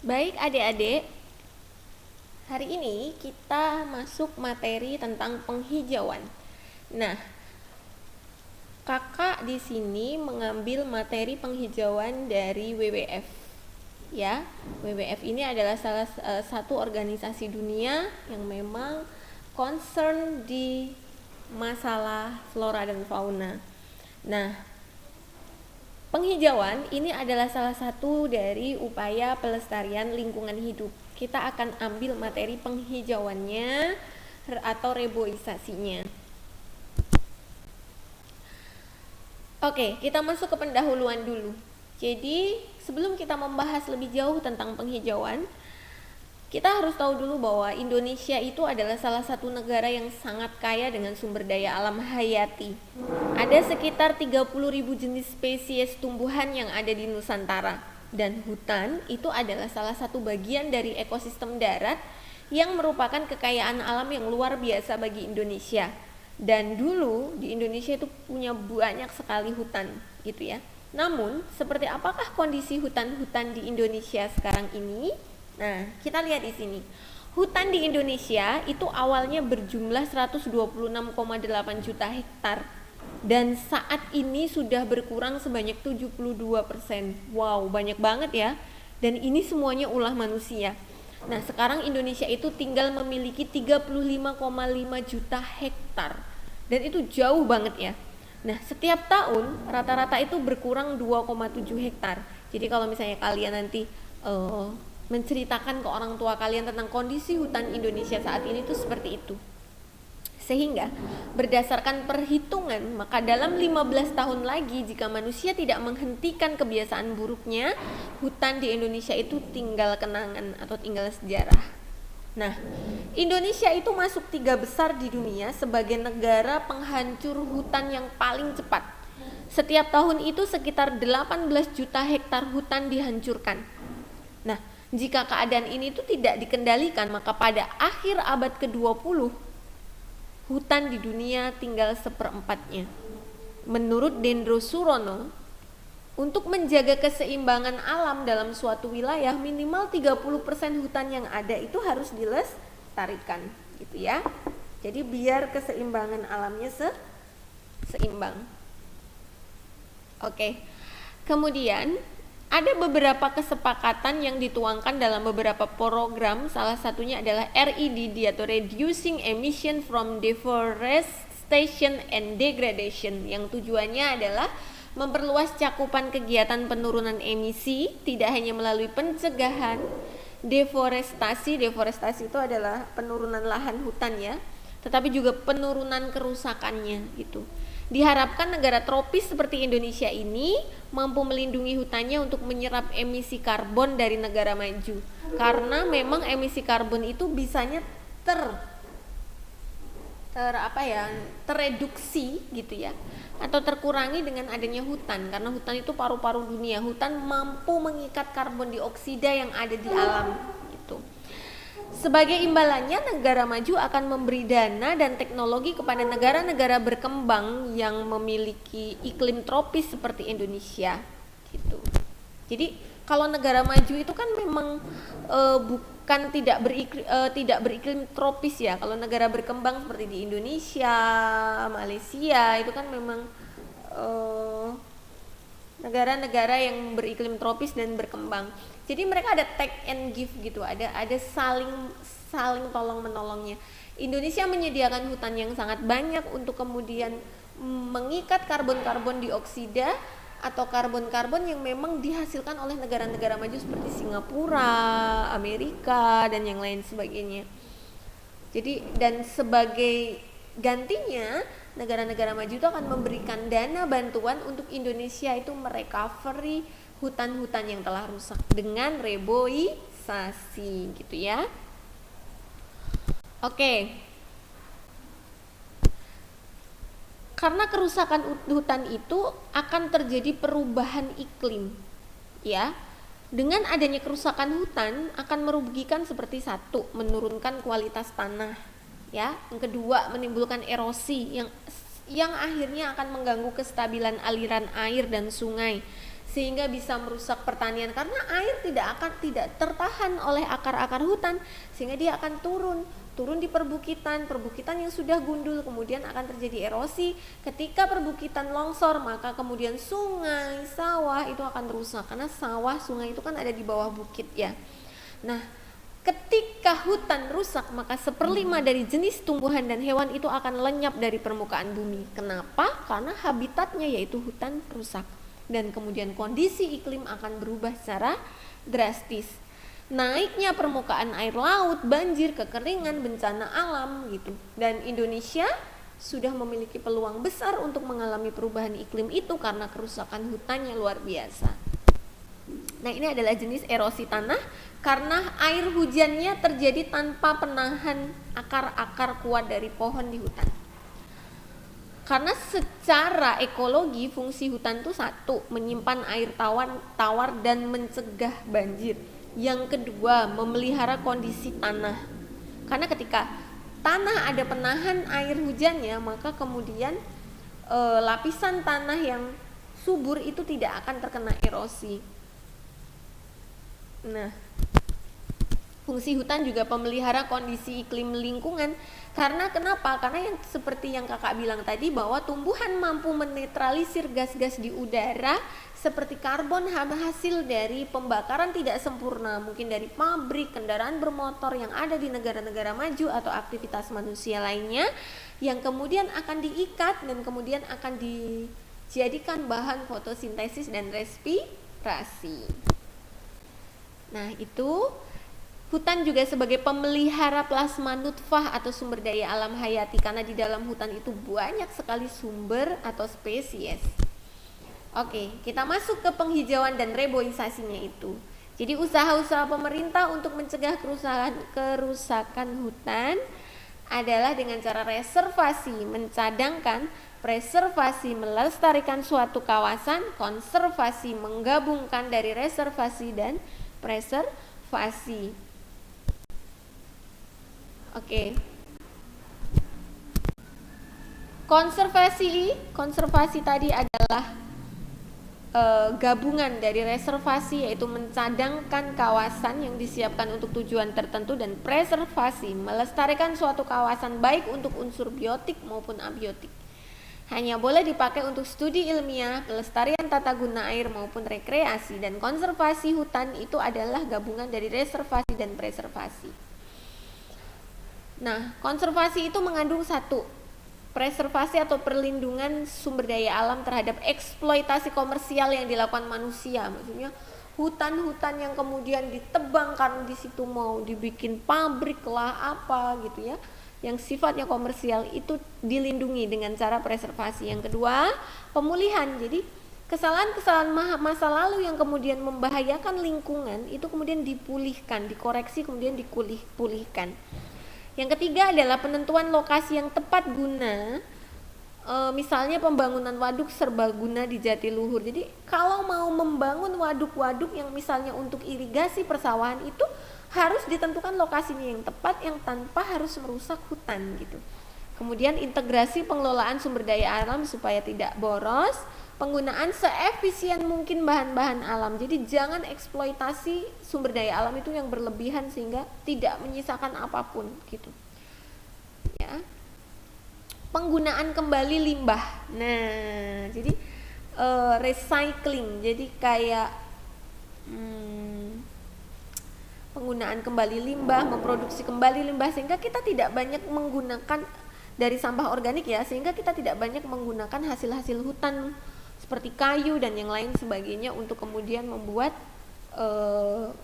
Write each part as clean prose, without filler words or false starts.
Baik adik-adik, hari ini kita masuk materi tentang penghijauan. Nah, kakak di sini mengambil materi penghijauan dari WWF. Ya, WWF ini adalah salah satu organisasi dunia yang memang concern di masalah flora dan fauna. Nah, penghijauan ini adalah salah satu dari upaya pelestarian lingkungan hidup. Kita akan ambil materi penghijauannya atau reboisasinya. Oke, kita masuk ke pendahuluan dulu. Jadi, sebelum kita membahas lebih jauh tentang penghijauan, kita harus tahu dulu bahwa Indonesia itu adalah salah satu negara yang sangat kaya dengan sumber daya alam hayati. Ada sekitar 30.000 jenis spesies tumbuhan yang ada di Nusantara. Dan hutan itu adalah salah satu bagian dari ekosistem darat yang merupakan kekayaan alam yang luar biasa bagi Indonesia. Dan dulu di Indonesia itu punya banyak sekali hutan gitu ya. Namun, seperti apakah kondisi hutan-hutan di Indonesia sekarang ini? Nah, kita lihat di sini. Hutan di Indonesia itu awalnya berjumlah 126,8 juta hektar dan saat ini sudah berkurang sebanyak 72%. Wow, banyak banget ya. Dan ini semuanya ulah manusia. Nah, sekarang Indonesia itu tinggal memiliki 35,5 juta hektar. Dan itu jauh banget ya. Nah, setiap tahun rata-rata itu berkurang 2,7 hektar. Jadi kalau misalnya kalian nanti menceritakan ke orang tua kalian tentang kondisi hutan Indonesia saat ini tuh seperti itu. Sehingga berdasarkan perhitungan, maka dalam 15 tahun lagi jika manusia tidak menghentikan kebiasaan buruknya, hutan di Indonesia itu tinggal kenangan atau tinggal sejarah. Nah, Indonesia itu masuk 3 besar di dunia sebagai negara penghancur hutan yang paling cepat. Setiap tahun itu sekitar 18 juta hektar hutan dihancurkan. Nah, jika keadaan ini itu tidak dikendalikan, maka pada akhir abad ke-20 hutan di dunia tinggal 1/4-nya. Menurut Dendro Surono, untuk menjaga keseimbangan alam dalam suatu wilayah, minimal 30% hutan yang ada itu harus dilestarikan gitu ya. Jadi biar keseimbangan alamnya seimbang. Oke. Kemudian ada beberapa kesepakatan yang dituangkan dalam beberapa program, salah satunya adalah REDD atau Reducing Emission from Deforestation and Degradation, yang tujuannya adalah memperluas cakupan kegiatan penurunan emisi, tidak hanya melalui pencegahan deforestasi itu adalah penurunan lahan hutan ya, tetapi juga penurunan kerusakannya gitu. Diharapkan negara tropis seperti Indonesia ini mampu melindungi hutannya untuk menyerap emisi karbon dari negara maju. Karena memang emisi karbon itu bisanya tereduksi gitu ya, atau terkurangi dengan adanya hutan, karena hutan itu paru-paru dunia. Hutan mampu mengikat karbon dioksida yang ada di alam gitu. Sebagai imbalannya, negara maju akan memberi dana dan teknologi kepada negara-negara berkembang yang memiliki iklim tropis seperti Indonesia gitu. Jadi kalau negara maju itu kan memang bukan tidak beriklim tropis ya. Kalau negara berkembang seperti di Indonesia, Malaysia itu kan memang negara-negara yang beriklim tropis dan berkembang. Jadi mereka ada take and give gitu, ada saling tolong menolongnya. Indonesia menyediakan hutan yang sangat banyak untuk kemudian mengikat karbon dioksida atau karbon yang memang dihasilkan oleh negara-negara maju seperti Singapura, Amerika dan yang lain sebagainya. Jadi dan sebagai gantinya negara-negara maju itu akan memberikan dana bantuan untuk Indonesia itu merecovery hutan-hutan yang telah rusak dengan reboisasi gitu ya. Oke. Karena kerusakan hutan itu akan terjadi perubahan iklim ya. Dengan adanya kerusakan hutan akan merugikan seperti satu, menurunkan kualitas tanah ya. Yang kedua, menimbulkan erosi yang akhirnya akan mengganggu kestabilan aliran air dan sungai, sehingga bisa merusak pertanian karena air tidak tertahan oleh akar-akar hutan, sehingga dia akan turun di perbukitan yang sudah gundul, kemudian akan terjadi erosi. Ketika perbukitan longsor, maka kemudian sungai, sawah itu akan rusak karena sawah, sungai itu kan ada di bawah bukit ya. Nah, ketika hutan rusak, maka 1/5 dari jenis tumbuhan dan hewan itu akan lenyap dari permukaan bumi. Kenapa? Karena habitatnya yaitu hutan rusak. Dan kemudian kondisi iklim akan berubah secara drastis. Naiknya permukaan air laut, banjir, kekeringan, bencana alam gitu. Dan Indonesia sudah memiliki peluang besar untuk mengalami perubahan iklim itu karena kerusakan hutannya luar biasa. Nah, ini adalah jenis erosi tanah karena air hujannya terjadi tanpa penahan akar-akar kuat dari pohon di hutan. Karena secara ekologi fungsi hutan itu satu, menyimpan air tawar dan mencegah banjir. Yang kedua, memelihara kondisi tanah. Karena ketika tanah ada penahan air hujannya, maka kemudian lapisan tanah yang subur itu tidak akan terkena erosi. Nah, fungsi hutan juga pemelihara kondisi iklim lingkungan. Karena kenapa? Karena yang seperti yang kakak bilang tadi, bahwa tumbuhan mampu menetralisir gas-gas di udara seperti karbon hasil dari pembakaran tidak sempurna, mungkin dari pabrik, kendaraan bermotor yang ada di negara-negara maju atau aktivitas manusia lainnya, yang kemudian akan diikat dan kemudian akan dijadikan bahan fotosintesis dan respirasi. Nah, itu hutan juga sebagai pemelihara plasma nutfah atau sumber daya alam hayati, karena di dalam hutan itu banyak sekali sumber atau spesies. Oke, kita masuk ke penghijauan dan reboisasinya itu. Jadi usaha-usaha pemerintah untuk mencegah kerusakan hutan adalah dengan cara reservasi, mencadangkan, preservasi, melestarikan suatu kawasan, konservasi, menggabungkan dari reservasi dan preservasi. Oke. Konservasi tadi adalah gabungan dari reservasi, yaitu mencadangkan kawasan yang disiapkan untuk tujuan tertentu, dan preservasi, melestarikan suatu kawasan baik untuk unsur biotik maupun abiotik. Hanya boleh dipakai untuk studi ilmiah, pelestarian tata guna air maupun rekreasi. Dan konservasi hutan itu adalah gabungan dari reservasi dan preservasi. Nah, konservasi itu mengandung satu, preservasi atau perlindungan sumber daya alam terhadap eksploitasi komersial yang dilakukan manusia. Maksudnya hutan-hutan yang kemudian ditebang karena di situ mau dibikin pabrik lah apa gitu ya, yang sifatnya komersial, itu dilindungi dengan cara preservasi. Yang kedua, pemulihan. Jadi kesalahan-kesalahan masa lalu yang kemudian membahayakan lingkungan itu kemudian dipulihkan, dikoreksi, kemudian dipulihkan. Yang ketiga adalah penentuan lokasi yang tepat guna, misalnya pembangunan waduk serbaguna di Jatiluhur. Jadi kalau mau membangun waduk-waduk yang misalnya untuk irigasi persawahan, itu harus ditentukan lokasinya yang tepat, yang tanpa harus merusak hutan gitu. Kemudian integrasi pengelolaan sumber daya alam supaya tidak boros, penggunaan seefisien mungkin bahan-bahan alam. Jadi jangan eksploitasi sumber daya alam itu yang berlebihan sehingga tidak menyisakan apapun gitu. Ya. Penggunaan kembali limbah. Nah, jadi recycling. Jadi kayak penggunaan kembali limbah, memproduksi kembali limbah, sehingga kita tidak banyak menggunakan dari sampah organik ya, sehingga kita tidak banyak menggunakan hasil-hasil hutan seperti kayu dan yang lain sebagainya untuk kemudian membuat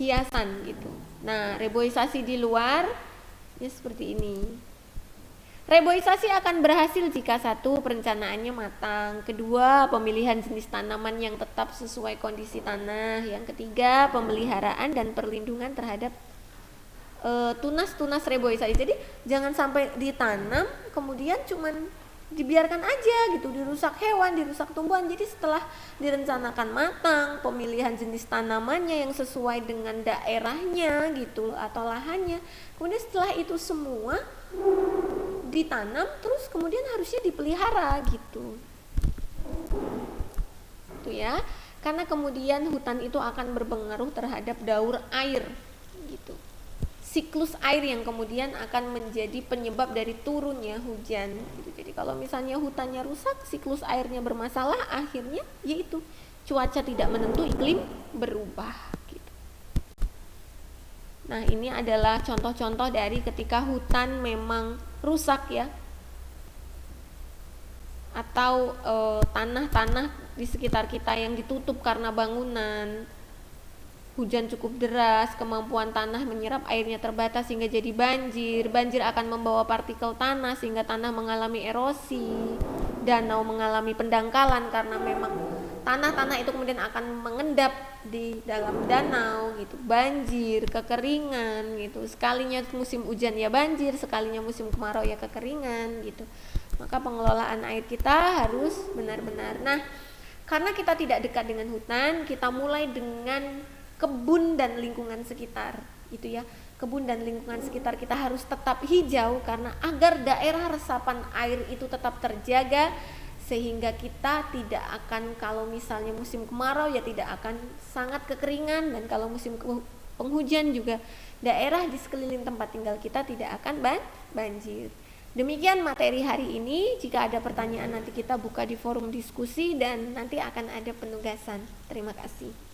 hiasan gitu. Nah, reboisasi di luar ya seperti ini. Reboisasi akan berhasil jika satu, perencanaannya matang, kedua, pemilihan jenis tanaman yang tetap sesuai kondisi tanah, yang ketiga, pemeliharaan dan perlindungan terhadap tunas-tunas reboisasi. Jadi jangan sampai ditanam kemudian cuman dibiarkan aja gitu, dirusak hewan, dirusak tumbuhan. Jadi setelah direncanakan matang, pemilihan jenis tanamannya yang sesuai dengan daerahnya gitu atau lahannya, kemudian setelah itu semua ditanam, terus kemudian harusnya dipelihara gitu. Itu ya. karena kemudian hutan itu akan berpengaruh terhadap daur air gitu. Siklus air yang kemudian akan menjadi penyebab dari turunnya hujan gitu. Jadi kalau misalnya hutannya rusak, siklus airnya bermasalah, akhirnya yaitu cuaca tidak menentu, iklim berubah gitu. Nah, ini adalah contoh-contoh dari ketika hutan memang rusak ya, atau tanah-tanah di sekitar kita yang ditutup karena bangunan, hujan cukup deras, kemampuan tanah menyerap airnya terbatas sehingga jadi banjir. Banjir akan membawa partikel tanah sehingga tanah mengalami erosi, danau mengalami pendangkalan karena memang tanah-tanah itu kemudian akan mengendap di dalam danau gitu. Banjir, kekeringan gitu. Sekalinya musim hujan ya banjir, sekalinya musim kemarau ya kekeringan gitu. Maka pengelolaan air kita harus benar-benar. Nah, karena kita tidak dekat dengan hutan, kita mulai dengan kebun dan lingkungan sekitar gitu ya. Kebun dan lingkungan sekitar kita harus tetap hijau karena agar daerah resapan air itu tetap terjaga, sehingga kita tidak akan, kalau misalnya musim kemarau ya tidak akan sangat kekeringan, dan kalau musim penghujan juga daerah di sekeliling tempat tinggal kita tidak akan banjir. Demikian materi hari ini. Jika ada pertanyaan nanti kita buka di forum diskusi dan nanti akan ada penugasan. Terima kasih.